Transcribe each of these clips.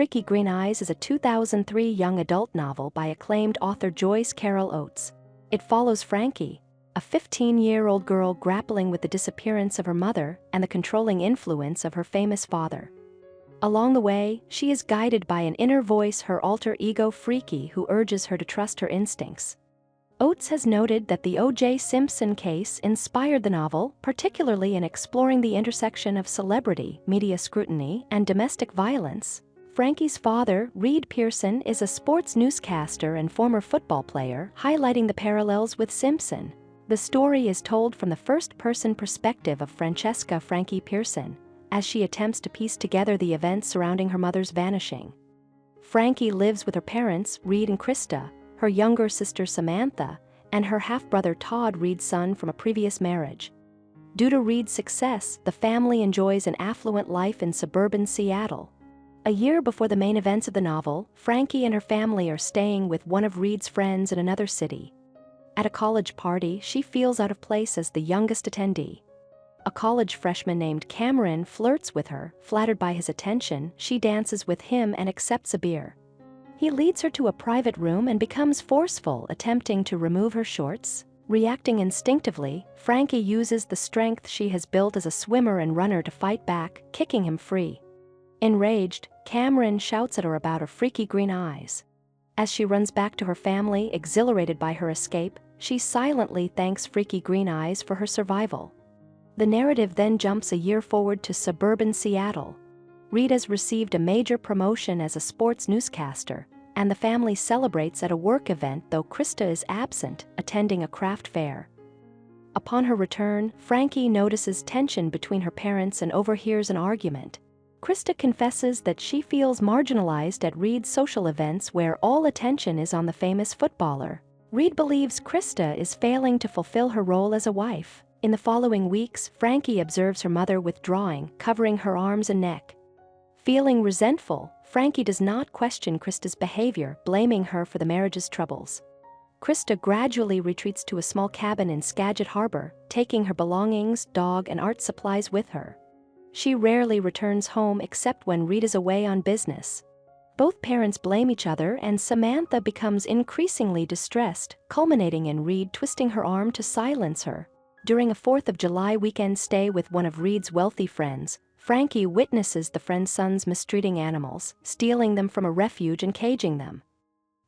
Freaky Green Eyes is a 2003 young adult novel by acclaimed author Joyce Carol Oates. It follows Franky, a 15-year-old girl grappling with the disappearance of her mother and the controlling influence of her famous father. Along the way, she is guided by an inner voice, her alter ego Freaky, who urges her to trust her instincts. Oates has noted that the O.J. Simpson case inspired the novel, particularly in exploring the intersection of celebrity, media scrutiny, and domestic violence. Franky's father, Franky Pierson, is a sports newscaster and former football player, highlighting the parallels with Simpson. The story is told from the first-person perspective of Franky Pierson, as she attempts to piece together the events surrounding her mother's vanishing. Franky lives with her parents, Reed and Krista, her younger sister Samantha, and her half-brother Todd, Reed's son from a previous marriage. Due to Reed's success, the family enjoys an affluent life in suburban Seattle. A year before the main events of the novel, Franky and her family are staying with one of Reed's friends in another city. At a college party, she feels out of place as the youngest attendee. A college freshman named Cameron flirts with her. Flattered by his attention, she dances with him and accepts a beer. He leads her to a private room and becomes forceful, attempting to remove her shorts. Reacting instinctively, Franky uses the strength she has built as a swimmer and runner to fight back, kicking him free. Enraged, Cameron shouts at her about her freaky green eyes. As she runs back to her family, exhilarated by her escape, she silently thanks Freaky Green Eyes for her survival. The narrative then jumps a year forward to suburban Seattle. Reed has received a major promotion as a sports newscaster, and the family celebrates at a work event, though Krista is absent, attending a craft fair. Upon her return, Franky notices tension between her parents and overhears an argument. Krista confesses that she feels marginalized at Reed's social events where all attention is on the famous footballer. Reed believes Krista is failing to fulfill her role as a wife. In the following weeks, Franky observes her mother withdrawing, covering her arms and neck. Feeling resentful, Franky does not question Krista's behavior, blaming her for the marriage's troubles. Krista gradually retreats to a small cabin in Skagit Harbor, taking her belongings, dog, and art supplies with her. She rarely returns home except when Reed is away on business. Both parents blame each other, and Samantha becomes increasingly distressed, culminating in Reed twisting her arm to silence her. During a 4th of July weekend stay with one of Reed's wealthy friends, Franky witnesses the friend's sons mistreating animals, stealing them from a refuge and caging them.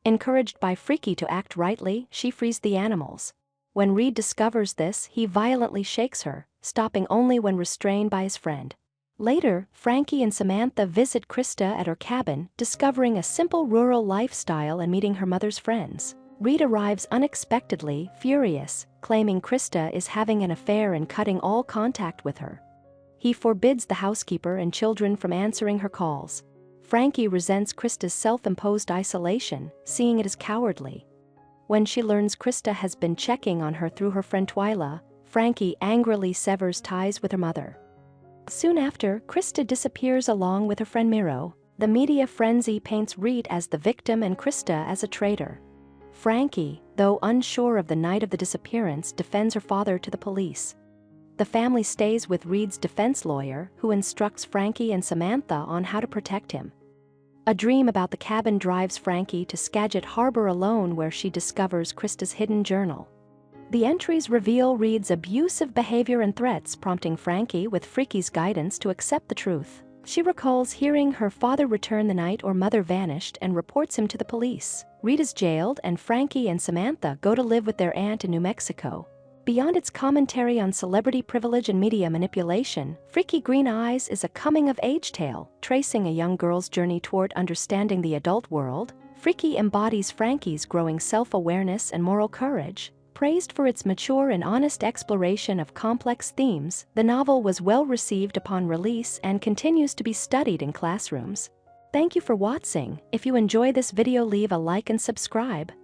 Encouraged by Freaky to act rightly, she frees the animals. When Reed discovers this, he violently shakes her, stopping only when restrained by his friend. Later, Franky and Samantha visit Krista at her cabin, discovering a simple rural lifestyle and meeting her mother's friends. Reed arrives unexpectedly, furious, claiming Krista is having an affair and cutting all contact with her. He forbids the housekeeper and children from answering her calls. Franky resents Krista's self-imposed isolation, seeing it as cowardly. When she learns Krista has been checking on her through her friend Twyla, Franky angrily severs ties with her mother. Soon after, Krista disappears along with her friend Miro. The media frenzy paints Reed as the victim and Krista as a traitor. Franky, though unsure of the night of the disappearance, defends her father to the police. The family stays with Reed's defense lawyer, who instructs Franky and Samantha on how to protect him. A dream about the cabin drives Franky to Skagit Harbor alone, where she discovers Krista's hidden journal. The entries reveal Reed's abusive behavior and threats, prompting Franky, with Freaky's guidance, to accept the truth. She recalls hearing her father return the night her mother vanished and reports him to the police. Reed is jailed, and Franky and Samantha go to live with their aunt in New Mexico. Beyond its commentary on celebrity privilege and media manipulation, Freaky Green Eyes is a coming-of-age tale, tracing a young girl's journey toward understanding the adult world. Freaky embodies Franky's growing self-awareness and moral courage. Praised for its mature and honest exploration of complex themes, the novel was well received upon release and continues to be studied in classrooms. Thank you for watching. If you enjoy this video, leave a like and subscribe.